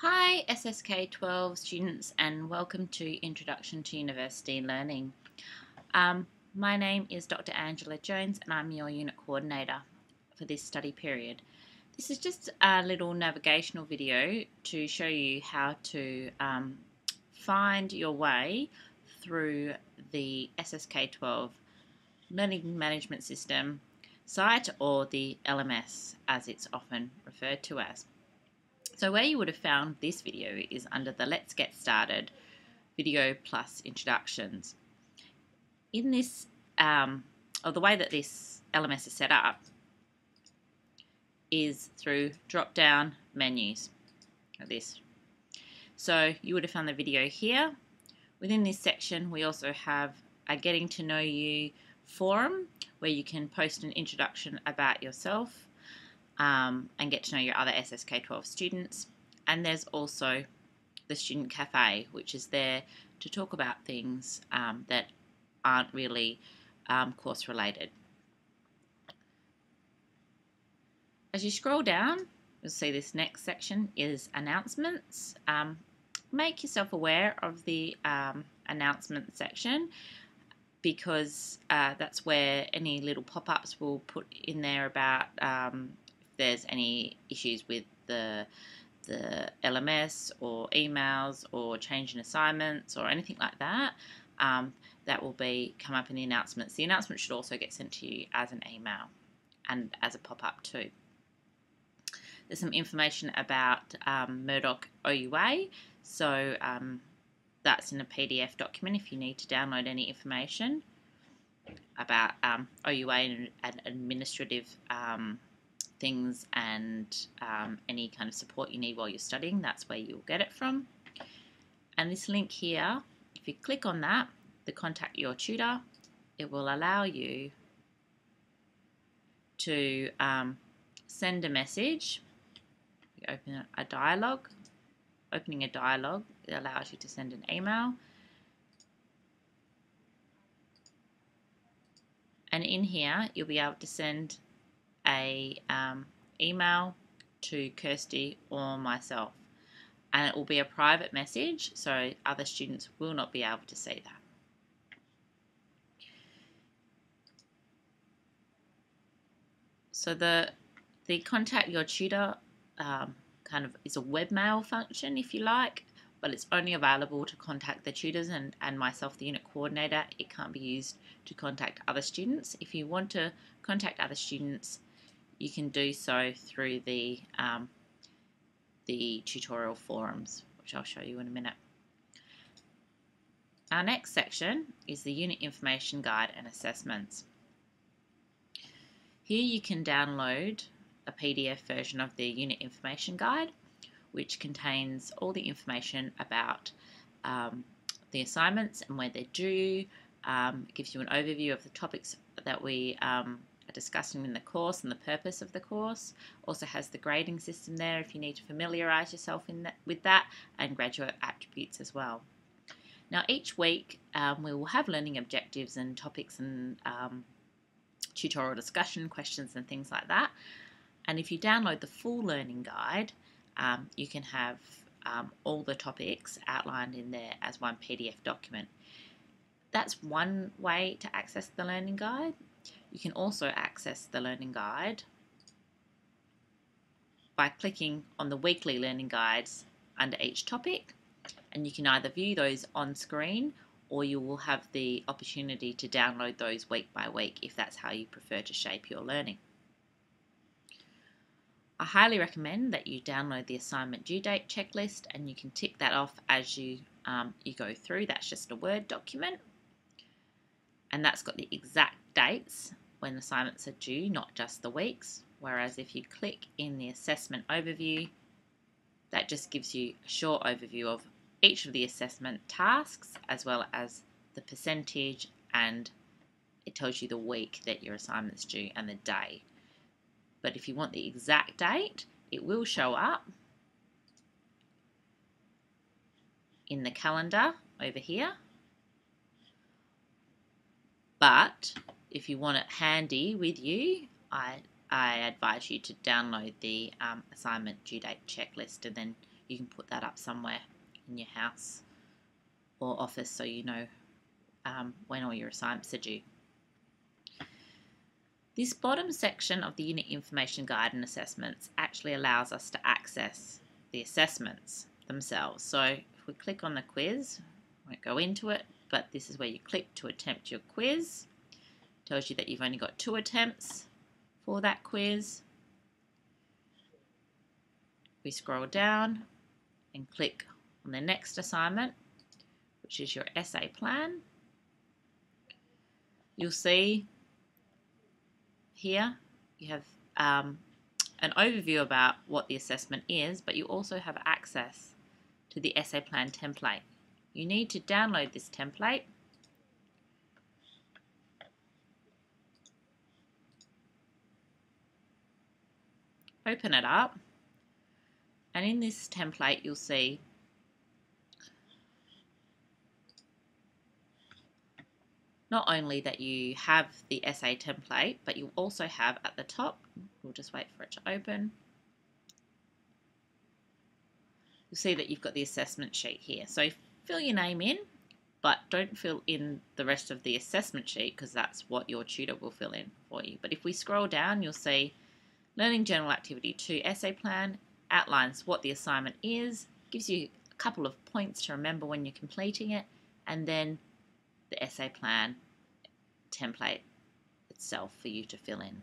Hi SSK 12 students and welcome to Introduction to University Learning. My name is Dr. Angela Jones and I'm your unit coordinator for this study period. This is just a little navigational video to show you how to find your way through the SSK 12 Learning Management System site, or the LMS as it's often referred to as. So where you would have found this video is under the Let's Get Started video plus introductions. In this, or the way that this LMS is set up is through drop-down menus like this. So you would have found the video here. Within this section we also have a Getting to Know You forum where you can post an introduction about yourself and get to know your other SSK 12 students. And there's also the Student Cafe, which is there to talk about things that aren't really course related. As you scroll down, you'll see this next section is announcements. Make yourself aware of the announcement section, because that's where any little pop-ups will put in there about if there's any issues with the LMS or emails or change in assignments or anything like that. That will come up in the announcements. The announcement should also get sent to you as an email and as a pop-up too. There's some information about Murdoch OUA, so that's in a PDF document if you need to download any information about OUA and administrative things and any kind of support you need while you're studying. That's where you'll get it from. And this link here, if you click on that, the Contact Your Tutor, it will allow you to send a message. You open a dialogue. Opening a dialogue, it allows you to send an email. And in here, you'll be able to send a email to Kirsty or myself, and it will be a private message, so other students will not be able to see that. So the Contact Your Tutor kind of is a webmail function, if you like, but it's only available to contact the tutors and myself, the unit coordinator. It can't be used to contact other students. If you want to contact other students, you can do so through the tutorial forums, which I'll show you in a minute. Our next section is the Unit Information Guide and Assessments. Here you can download a PDF version of the Unit Information Guide, which contains all the information about the assignments and where they're due. It gives you an overview of the topics that we are discussing in the course and the purpose of the course. Also has the grading system there if you need to familiarise yourself with that, and graduate attributes as well. Now each week we will have learning objectives and topics and tutorial discussion questions and things like that. And if you download the full learning guide, you can have all the topics outlined in there as one PDF document. That's one way to access the learning guide. You can also access the learning guide by clicking on the weekly learning guides under each topic, and you can either view those on screen or you will have the opportunity to download those week by week if that's how you prefer to shape your learning. I highly recommend that you download the assignment due date checklist, and you can tick that off as you go through. That's just a Word document, and that's got the exact dates when assignments are due, not just the weeks. Whereas if you click in the assessment overview, that just gives you a short overview of each of the assessment tasks as well as the percentage, and it tells you the week that your assignment's due and the day. But if you want the exact date, it will show up in the calendar over here. But if you want it handy with you, I advise you to download the assignment due date checklist and then you can put that up somewhere in your house or office so you know when all your assignments are due. This bottom section of the Unit Information Guide and Assessments actually allows us to access the assessments themselves. So if we click on the quiz, I won't go into it, but this is where you click to attempt your quiz. It tells you that you've only got 2 attempts for that quiz. We scroll down and click on the next assignment, which is your essay plan. You'll see here you have an overview about what the assessment is, but you also have access to the essay plan template. You need to download this template. Open it up, and in this template you'll see not only that you have the essay template, but you also have at the top, we'll just wait for it to open, you'll see that you've got the assessment sheet here. So fill your name in, but don't fill in the rest of the assessment sheet because that's what your tutor will fill in for you. But if we scroll down, you'll see Learning General Activity 2 Essay Plan outlines what the assignment is, gives you a couple of points to remember when you're completing it, and then the essay plan template itself for you to fill in.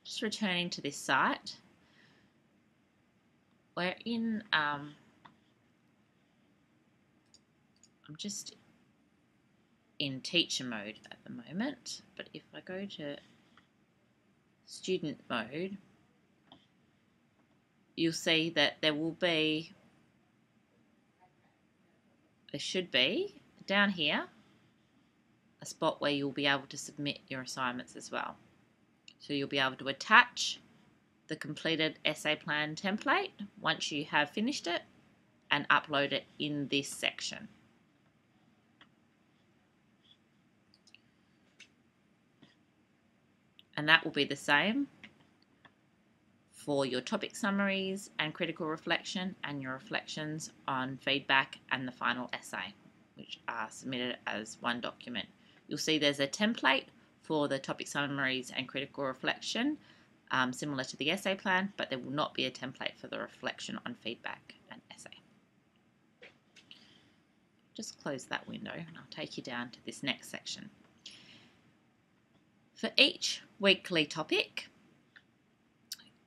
Just returning to this site, we're in, I'm just in teacher mode at the moment, but if I go to student mode, you'll see that there should be down here a spot where you'll be able to submit your assignments as well. So you'll be able to attach the completed essay plan template once you have finished it and upload it in this section. And that will be the same for your topic summaries and critical reflection and your reflections on feedback and the final essay, which are submitted as one document. You'll see there's a template for the topic summaries and critical reflection, similar to the essay plan, but there will not be a template for the reflection on feedback and essay. Just close that window and I'll take you down to this next section. For each weekly topic,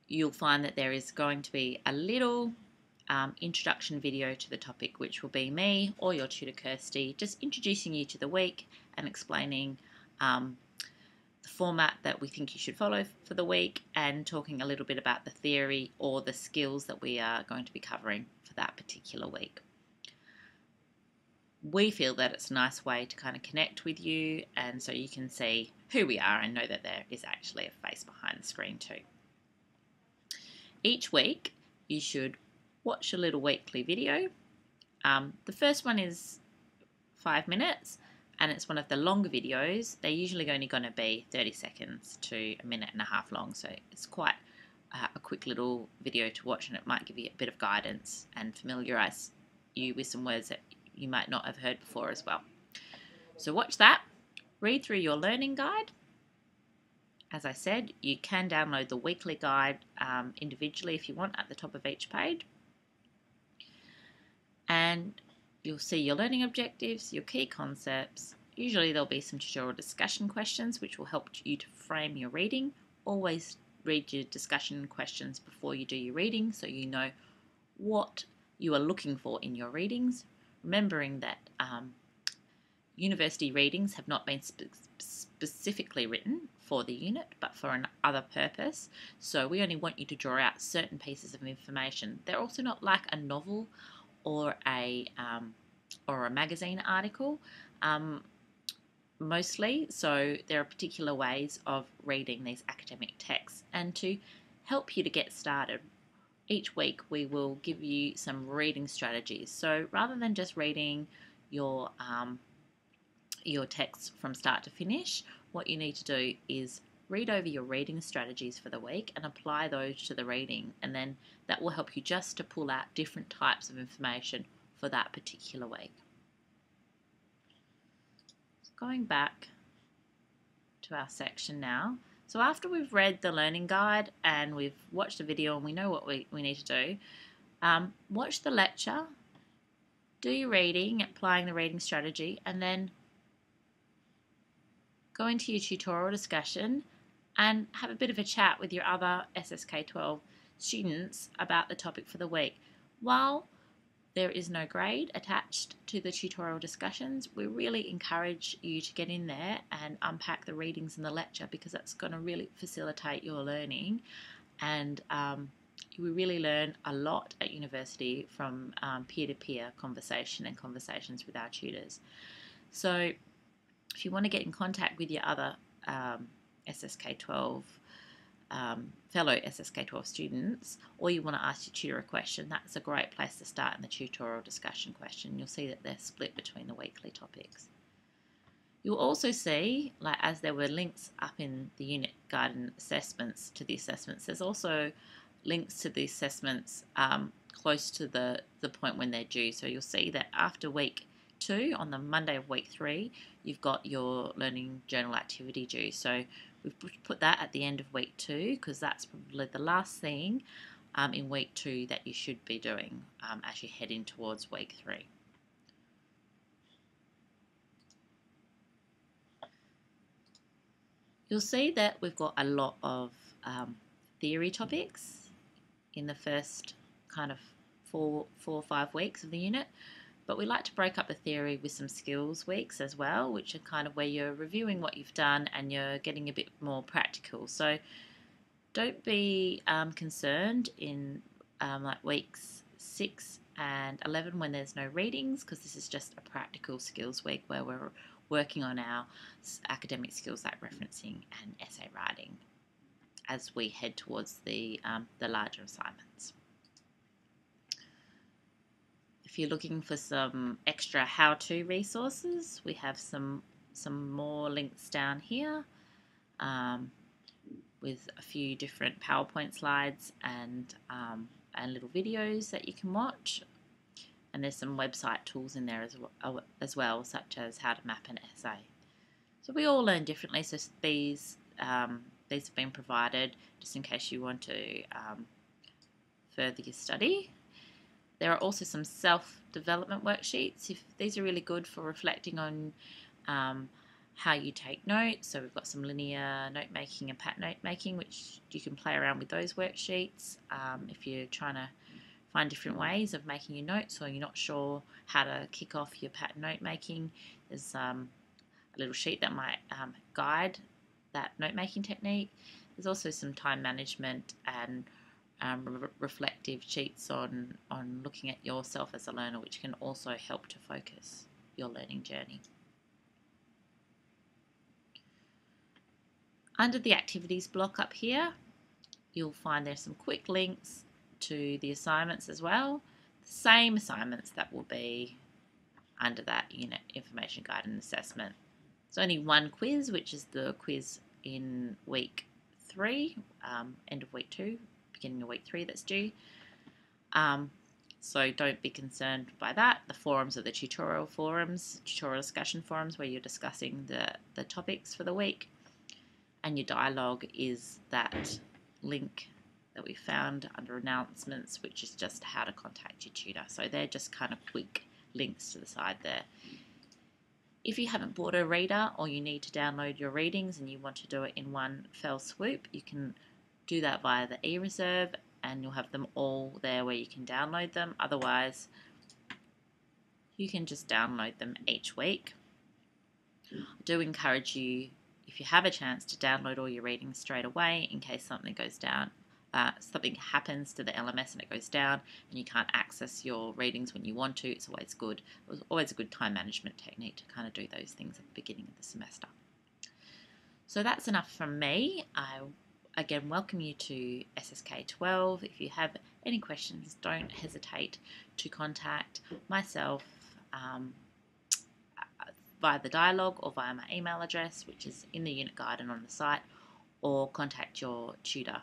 you'll find that there is going to be a little introduction video to the topic, which will be me or your tutor Kirsty just introducing you to the week and explaining the format that we think you should follow for the week and talking a little bit about the theory or the skills that we are going to be covering for that particular week. We feel that it's a nice way to kind of connect with you, and so you can see who we are and know that there is actually a face behind the screen too. Each week you should watch a little weekly video. The first one is 5 minutes and it's one of the longer videos. They're usually only going to be 30 seconds to a minute and a half long, so it's quite a quick little video to watch, and it might give you a bit of guidance and familiarise you with some words that you might not have heard before as well. So watch that, read through your learning guide. As I said, you can download the weekly guide individually if you want at the top of each page. And you'll see your learning objectives, your key concepts. Usually there'll be some tutorial discussion questions which will help you to frame your reading. Always read your discussion questions before you do your reading so you know what you are looking for in your readings. Remembering that university readings have not been specifically written for the unit but for another purpose, so we only want you to draw out certain pieces of information. They're also not like a novel or a magazine article mostly, so there are particular ways of reading these academic texts. And to help you to get started, each week we will give you some reading strategies. So rather than just reading your text from start to finish, what you need to do is read over your reading strategies for the week and apply those to the reading, and then that will help you just to pull out different types of information for that particular week. So going back to our section now. So after we've read the learning guide and we've watched the video and we know what we need to do, watch the lecture, do your reading, applying the reading strategy, and then go into your tutorial discussion and have a bit of a chat with your other SSK12 students about the topic for the week. While there is no grade attached to the tutorial discussions, we really encourage you to get in there and unpack the readings in the lecture, because that's going to really facilitate your learning, and we really learn a lot at university from peer-to-peer conversation and conversations with our tutors. So if you want to get in contact with your other SSK12 fellow SSK12 students, or you want to ask your tutor a question, that's a great place to start in the tutorial discussion question. You'll see that they're split between the weekly topics. You'll also see, like as there were links up in the unit guide and assessments to the assessments, there's also links to the assessments close to the point when they're due. So you'll see that after week 2, on the Monday of week 3, you've got your learning journal activity due. So we've put that at the end of week 2, because that's probably the last thing in week 2 that you should be doing as you head in towards week 3. You'll see that we've got a lot of theory topics in the first kind of 4 or 5 weeks of the unit. But we like to break up the theory with some skills weeks as well, which are kind of where you're reviewing what you've done and you're getting a bit more practical. So don't be concerned in like weeks 6 and 11 when there's no readings, because this is just a practical skills week where we're working on our academic skills like referencing and essay writing as we head towards the larger assignments. If you're looking for some extra how-to resources, we have some more links down here with a few different PowerPoint slides and little videos that you can watch. And there's some website tools in there as well, such as how to map an essay. So we all learn differently, so these have been provided just in case you want to further your study. There are also some self-development worksheets. These are really good for reflecting on how you take notes. So we've got some linear note making and pat note making, which you can play around with those worksheets if you're trying to find different ways of making your notes, or you're not sure how to kick off your pat note making. There's a little sheet that might guide that note making technique. There's also some time management and reflective sheets on looking at yourself as a learner, which can also help to focus your learning journey. Under the activities block up here, you'll find there's some quick links to the assignments as well. The same assignments that will be under that unit information guide and assessment. There's only one quiz, which is the quiz in week 3, end of week 2, beginning of week 3 that's due. So don't be concerned by that. The forums are the tutorial forums, tutorial discussion forums, where you're discussing the topics for the week. And your dialogue is that link that we found under announcements, which is just how to contact your tutor. So they're just kind of quick links to the side there. If you haven't bought a reader, or you need to download your readings and you want to do it in one fell swoop, you can do that via the eReserve, and you'll have them all there where you can download them. Otherwise, you can just download them each week. I do encourage you, if you have a chance, to download all your readings straight away in case something goes down. Something happens to the LMS and it goes down and you can't access your readings when you want to. It's always good. It was always a good time management technique to kind of do those things at the beginning of the semester. So that's enough from me. I again welcome you to SSK 12. If you have any questions, don't hesitate to contact myself via the dialogue or via my email address, which is in the unit guide and on the site, or contact your tutor.